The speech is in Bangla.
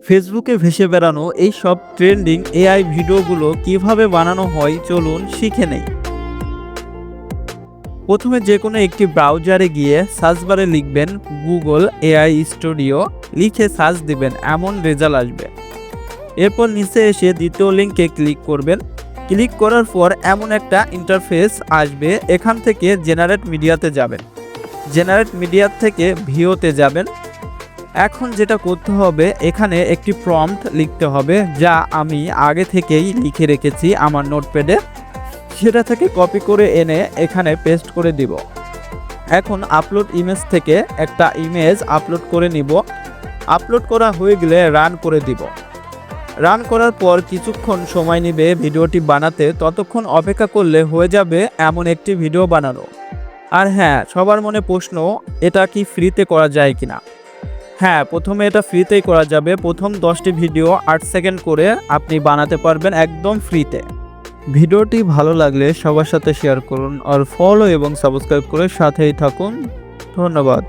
ফেসবুকে ভেসে বেড়ানো এই সব ট্রেন্ডিং এআই ভিডিওগুলো কিভাবে বানানো হয় চলুন শিখে নেই। প্রথমে যে কোনো একটি ব্রাউজারে গিয়ে সার্চ বারে লিখবেন গুগল এআই স্টুডিও, লিখে সার্চ দিবেন, এমন রেজাল্ট আসবে। এরপর নিচে এসে দ্বিতীয় লিঙ্কে ক্লিক করবেন। ক্লিক করার পর এমন একটা ইন্টারফেস আসবে, এখান থেকে জেনারেট মিডিয়াতে যাবেন। জেনারেট মিডিয়া থেকে ভিওতে যাবেন। এখন যেটা করতে হবে, এখানে একটি প্রম্পট লিখতে হবে, যা আমি আগে থেকেই লিখে রেখেছি আমার নোটপ্যাডে। সেটা থেকে কপি করে এনে এখানে পেস্ট করে দিব। এখন আপলোড ইমেজ থেকে একটা ইমেজ আপলোড করে নিব। আপলোড করা হয়ে গেলে রান করে দিব। রান করার পর কিছুক্ষণ সময় নেবে ভিডিওটি বানাতে, ততক্ষণ অপেক্ষা করলে হয়ে যাবে এমন একটি ভিডিও বানানো। আর হ্যাঁ, সবার মনে প্রশ্ন, এটা কি ফ্রিতে করা যায় কিনা? হ্যাঁ, প্রথমে এটা ফ্রিতেই করা যাবে। প্রথম 10টি ভিডিও 8 সেকেন্ড করে আপনি বানাতে পারবেন একদম ফ্রিতে। ভিডিওটি ভালো লাগলে সবার সাথে শেয়ার করুন আর ফলো এবং সাবস্ক্রাইব করে সাথেই থাকুন। ধন্যবাদ।